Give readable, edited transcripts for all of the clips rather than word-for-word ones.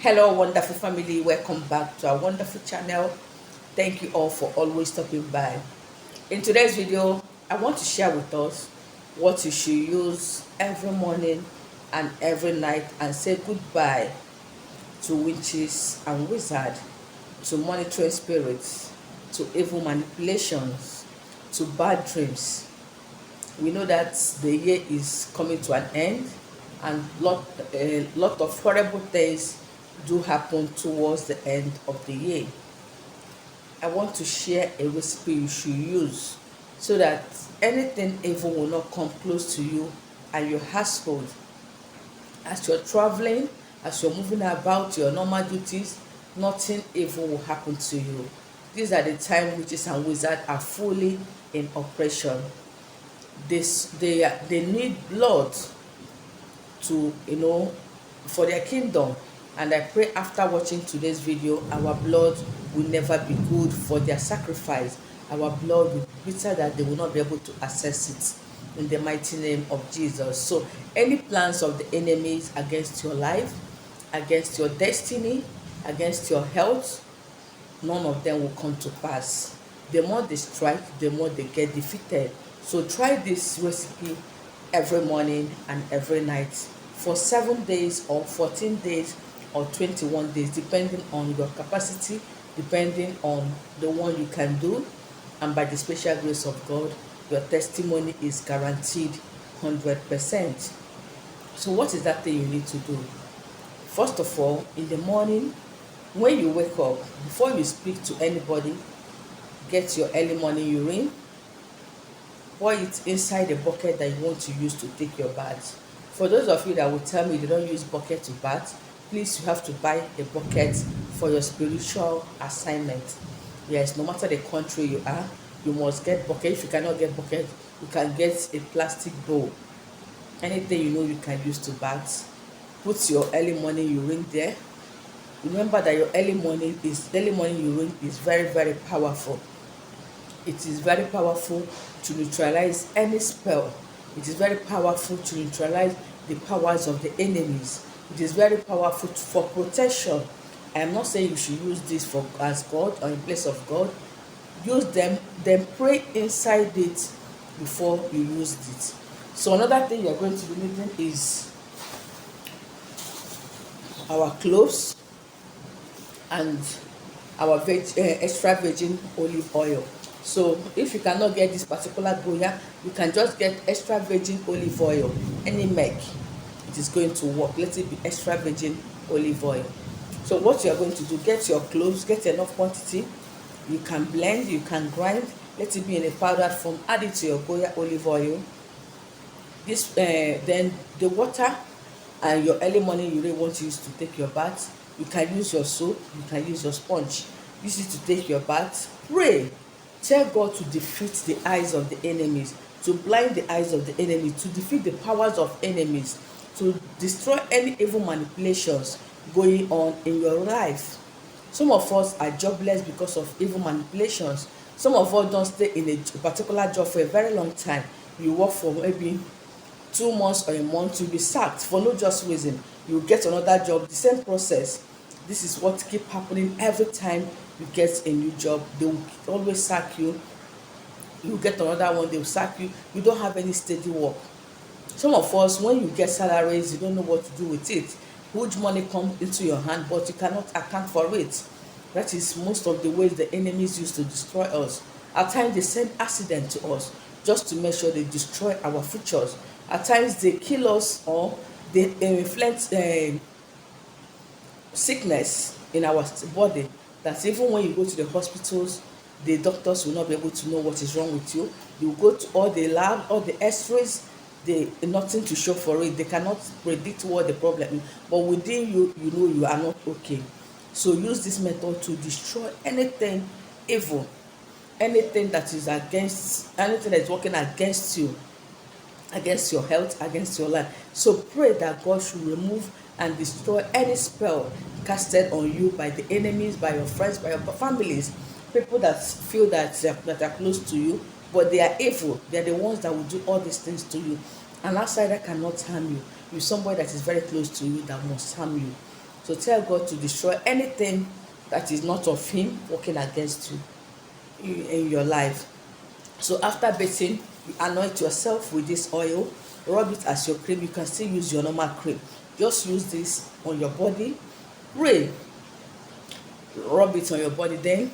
Hello, wonderful family. Welcome back to our wonderful channel. Thank you all for always stopping by. In today's video, I want to share with us what you should use every morning and every night and say goodbye to witches and wizards, to monitoring spirits, to evil manipulations, to bad dreams. We know that the year is coming to an end, and a lot of horrible things do happen towards the end of the year. I want to share a recipe you should use so that anything evil will not come close to you and your household. As you're traveling, as you're moving about your normal duties, nothing evil will happen to you. These are the time witches and wizards are fully in operation. They need blood to for their kingdom, and I pray after watching today's video our blood will never be good for their sacrifice. Our blood will be bitter that they will not be able to access it, in the mighty name of Jesus. So any plans of the enemies against your life, against your destiny, against your health, none of them will come to pass. The more they strike, the more they get defeated. So try this recipe every morning and every night for 7 days or 14 days or 21 days, depending on your capacity, depending on the one you can do. And by the special grace of God, your testimony is guaranteed 100%. So what is that thing you need to do? First of all, in the morning, when you wake up, before you speak to anybody, get your early morning urine, pour it inside the bucket that you want to use to take your bath. For those of you that will tell me they don't use bucket to bath, please, you have to buy a bucket for your spiritual assignment. Yes, no matter the country you are, you must get bucket. If you cannot get bucket, you can get a plastic bowl. Anything you can use to bath. Put your early morning urine there. Remember that your early morning urine is very, very powerful. It is very powerful to neutralize any spell. It is very powerful to neutralize the powers of the enemies. It is very powerful for protection. I am not saying you should use this for as God or in place of God. Use them, then pray inside it before you use it. So another thing you are going to be needing is our cloves and our extra virgin olive oil. So if you cannot get this particular goya, you can just get extra virgin olive oil, any make. It is going to work. Let it be extra virgin olive oil. So what you are going to do, get your cloves, get enough quantity. You can blend, you can grind, let it be in a powdered form. Add it to your goya olive oil. This then the water and your early morning you really want to use to take your bath. You can use your soap, you can use your sponge. Use it to take your bath. Pray. Tell God to defeat the eyes of the enemies, to blind the eyes of the enemy, to defeat the powers of enemies, to destroy any evil manipulations going on in your life. Some of us are jobless because of evil manipulations. Some of us don't stay in a particular job for a very long time. You work for maybe 2 months or a month, you'll be sacked for no just reason. You get another job, the same process. This is what keep happening every time you get a new job. They will always sack you. You get another one, they will sack you. You don't have any steady work. Some of us, when you get salaries, you don't know what to do with it. Huge money comes into your hand, but you cannot account for it. That is most of the ways the enemies use to destroy us. At times they send accident to us just to make sure they destroy our futures. At times they kill us, or they inflict sickness in our body, that even when you go to the hospitals, the doctors will not be able to know what is wrong with you. You go to all the lab, all the x-rays, they nothing to show for it. They cannot predict what the problem is, but within you, you know you are not okay. So use this method to destroy anything evil, anything that is against, anything that is working against you, against your health, against your life. So pray that God should remove and destroy any spell casted on you by the enemies, by your friends, by your families, people that feel that are close to you, but they are evil. They are the ones that will do all these things to you. An outsider cannot harm you. You're somebody that is very close to you that must harm you. So tell God to destroy anything that is not of him working against you in your life. So after bathing, you anoint yourself with this oil, rub it as your cream. You can still use your normal cream. Just use this on your body. Pray, rub it on your body. Then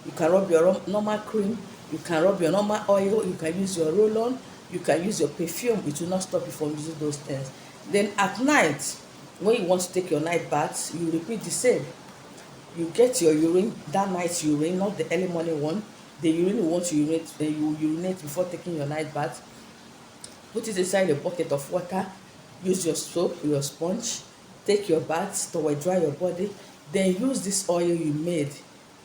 you can rub your normal cream, you can rub your normal oil, you can use your roll-on, you can use your perfume. It will not stop you from using those things. Then at night, when you want to take your night bath, you repeat the same. You get your urine, that night urine, not the early morning one. The urine you want to urinate, then you urinate before taking your night bath. Put it inside a bucket of water. Use your soap, your sponge. Take your bath, towel dry your body. Then use this oil you made.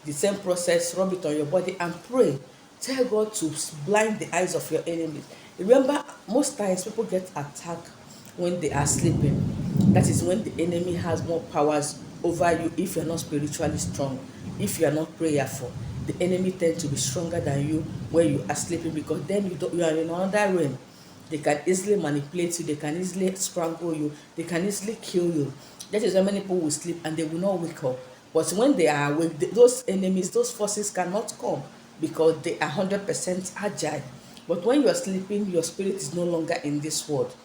The same process, rub it on your body and pray. Tell God to blind the eyes of your enemies. Remember, most times people get attacked when they are sleeping. That is when the enemy has more powers over you if you're not spiritually strong, if you are not prayerful. The enemy tends to be stronger than you when you are sleeping, because then you are in another realm. They can easily manipulate you, they can easily strangle you, they can easily kill you. That is why many people will sleep and they will not wake up. But when they are awake, those enemies, those forces cannot come because they are 100% agile. But when you are sleeping, your spirit is no longer in this world.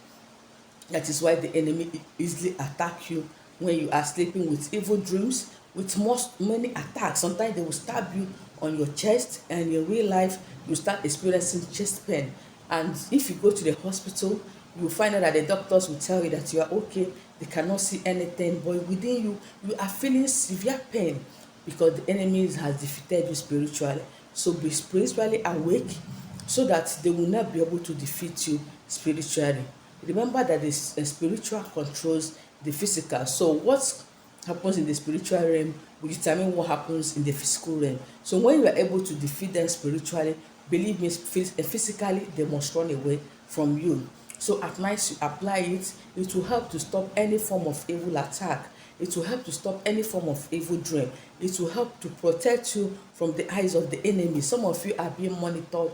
That is why the enemy easily attack you when you are sleeping, with evil dreams, with many attacks. Sometimes they will stab you on your chest, and in real life you start experiencing chest pain. And if you go to the hospital, you will find out that the doctors will tell you that you are okay, they cannot see anything, but within you, you are feeling severe pain because the enemy has defeated you spiritually. So be spiritually awake so that they will not be able to defeat you spiritually. Remember that the spiritual controls the physical. So what happens in the spiritual realm will determine what happens in the physical realm. So when you are able to defeat them spiritually, believe me, physically they must run away from you. So at night you apply it. It will help to stop any form of evil attack. It will help to stop any form of evil dream. It will help to protect you from the eyes of the enemy. Some of you are being monitored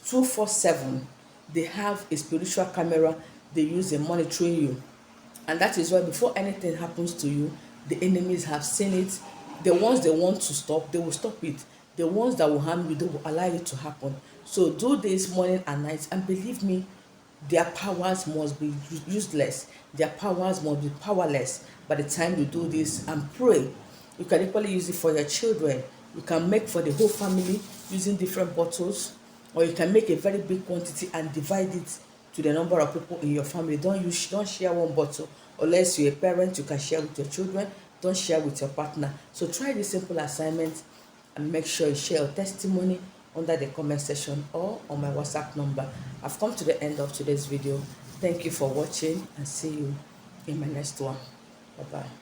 247. They have a spiritual camera they use in monitoring you. And that is why before anything happens to you, the enemies have seen it. The ones they want to stop, they will stop it. The ones that will harm you, they will allow it to happen. So do this morning and night, and believe me, their powers must be useless. Their powers must be powerless by the time you do this and pray. You can equally use it for your children. You can make for the whole family using different bottles, or you can make a very big quantity and divide it to the number of people in your family. Don't share one bottle. Unless you're a parent, you can share with your children. Don't share with your partner. So try this simple assignment and make sure you share your testimony under the comment section or on my WhatsApp number. I've come to the end of today's video. Thank you for watching, and see you in my next one. Bye bye.